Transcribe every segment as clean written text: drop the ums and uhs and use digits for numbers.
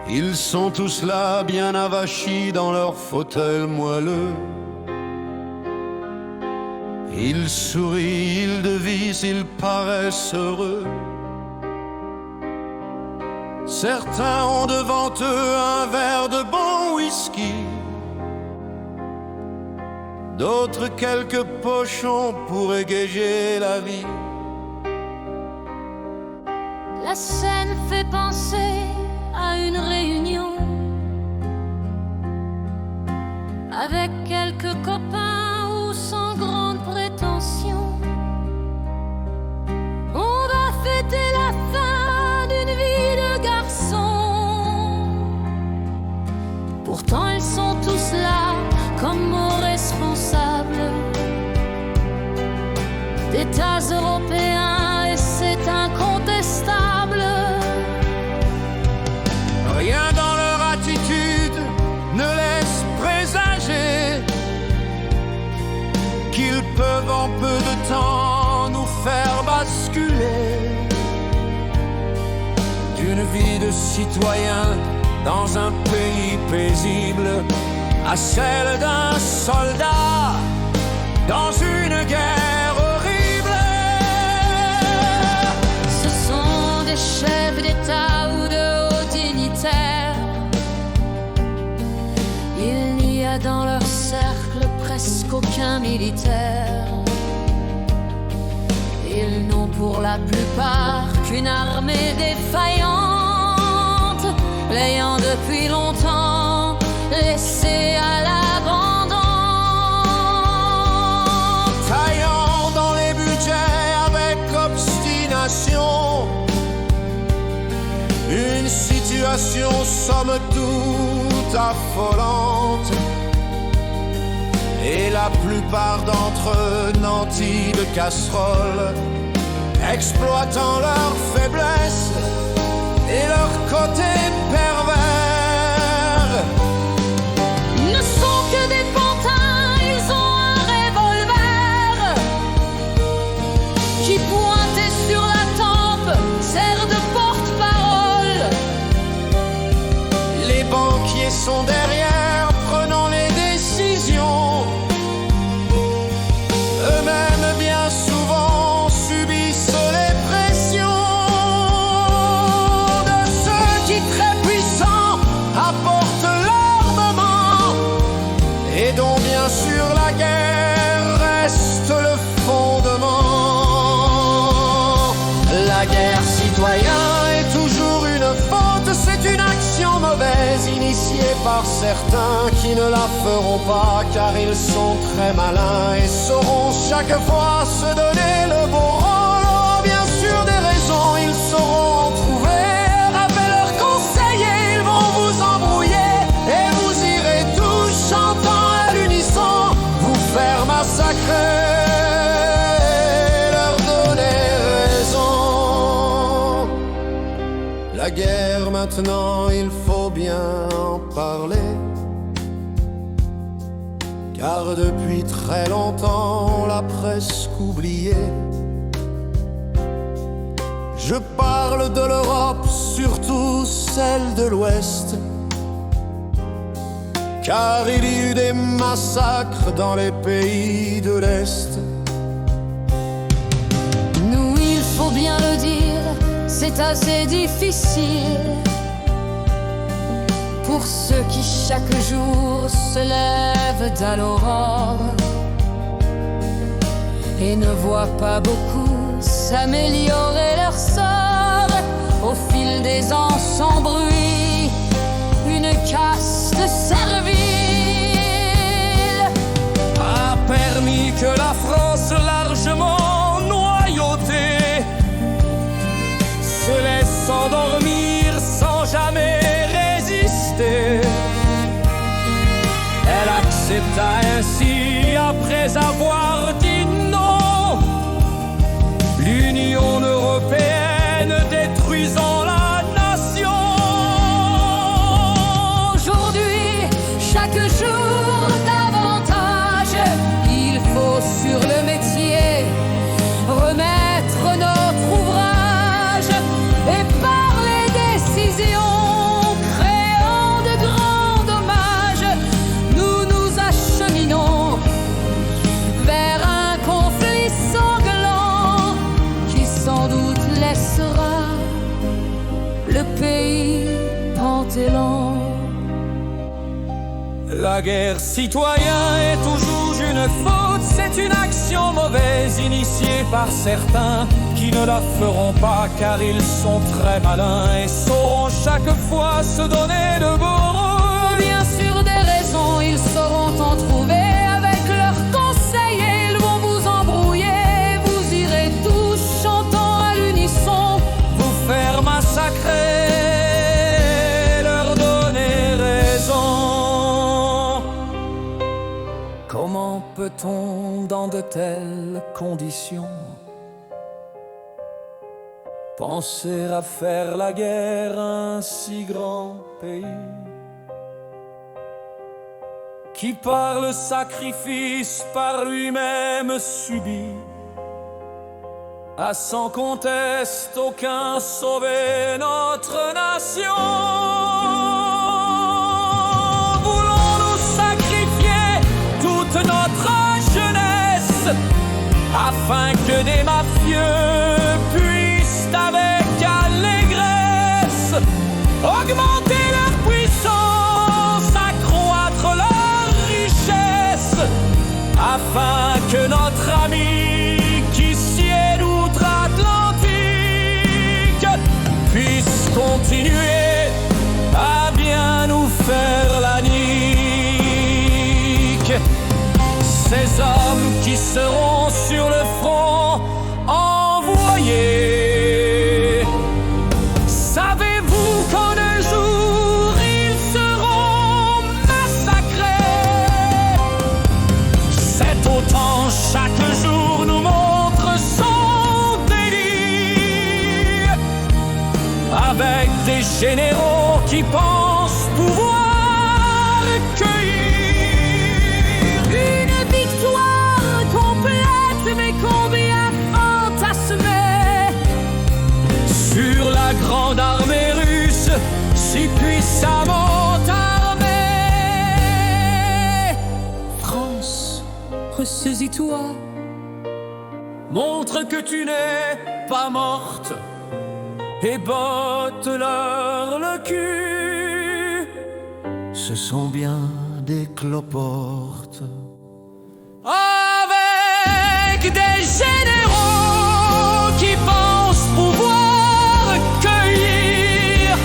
Ils sont tous là, bien avachis dans leurs fauteuils moelleux. Ils sourient, ils devisent, ils paraissent heureux. Certains ont devant eux un verre de bon whisky, d'autres quelques pochons pour égayer la vie. La scène fait penser à une réunion avec quelques copains ou sans grande prétention. On va fêter la fin d'une vie de garçon. Pourtant ils sont tous là comme aux responsables d'États européens et c'est incontestable. Rien dans leur attitude ne laisse présager qu'ils peuvent en peu de temps nous faire basculer d'une vie de citoyen dans un pays paisible à celle d'un soldat dans une guerre horrible. Ce sont des chefs d'État ou de hauts dignitaires. Il n'y a dans leur cercle presque aucun militaire. Ils n'ont pour la plupart qu'une armée défaillante, l'ayant depuis longtemps laissé à l'abandon. Taillant dans les budgets avec obstination une situation somme toute affolante. Et la plupart d'entre eux nantis de casseroles, exploitant leur faiblesse et leur côté pervers. Ne sont que des pantins, ils ont un revolver qui pointé sur la tempe sert de porte-parole. Les banquiers sont derrière, prenant les décisions. Eux-mêmes bien souvent subissent les pressions de ceux qui très puissants apportent l'armement et dont bien sûr la guerre reste le fondement. La guerre, citoyen, est toujours une faute, c'est une action mauvaise initiée par certains qui ne la feront pas car ils sont très malins et sauront chaque fois se donner le beau rôle. Oh, bien sûr des raisons ils sauront en trouver. Rappelez leurs conseils et ils vont vous embrouiller et vous irez tous chantant à l'unisson vous faire massacrer. La guerre maintenant, il faut bien en parler, car depuis très longtemps on l'a presque oublié. Je parle de l'Europe, surtout celle de l'Ouest, car il y eut des massacres dans les pays de l'Est. Nous, il faut bien le dire, c'est assez difficile pour ceux qui chaque jour se lèvent à l'aurore et ne voient pas beaucoup s'améliorer leur sort. Au fil des ans sans bruit, une caste servile a permis que la France largement noyautée se laisse endormir sans jamais résister. Elle accepta ainsi, après avoir dit non, l'Union européenne détruisant la nation. Aujourd'hui, chaque jour davantage, il faut sur le métier remettre notre ouvrage et par les décisions créer pays Panthéon. La guerre, citoyen, est toujours une faute. C'est une action mauvaise initiée par certains qui ne la feront pas car ils sont très malins et sauront chaque fois se donner de beaux rôles. Bien sûr des raisons, ils sauront en trouver avec leurs conseils et ils vont vous embrouiller. Vous irez tous chantant à l'unisson, vous faire massacrer, leur donner raison. Comment peut-on dans de telles conditions penser à faire la guerre à un si grand pays qui par le sacrifice par lui-même subit a sans conteste aucun sauvé notre nation? Voulons-nous sacrifier toute notre jeunesse afin que des mafieux puissent avec allégresse augmenter leur puissance, accroître leur richesse, afin que notre ami qui sied d'outre-Atlantique puisse continuer à bien nous faire la nique? Ces hommes qui seront sur le front envoyés, savez-vous qu'en un jour ils seront massacrés? Cet autant chaque jour nous montre son délit, avec des généraux qui pensent pouvoir cueillir une victoire complète mais combien fantasmée sur la grande armée russe, si puissamment armée. France, ressaisis-toi, Montre que tu n'es pas morte et botte-leur le cul. Ce sont bien des cloportes avec des généraux qui pensent pouvoir cueillir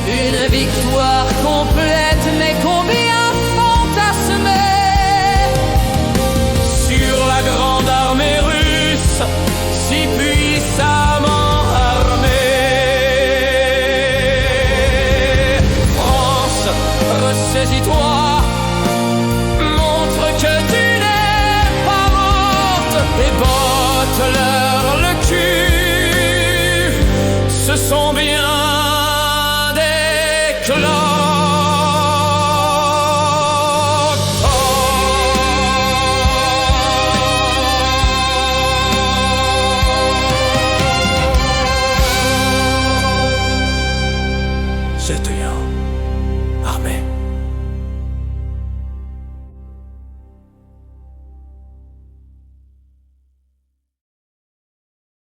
une victoire complète mais combien fantasmée sur la grande armée russe, si puissamment armée. France, ressaisis-toi, montre que tu n'es pas morte et botte-leur le cul. Ce sont bien des cloportes. C'était un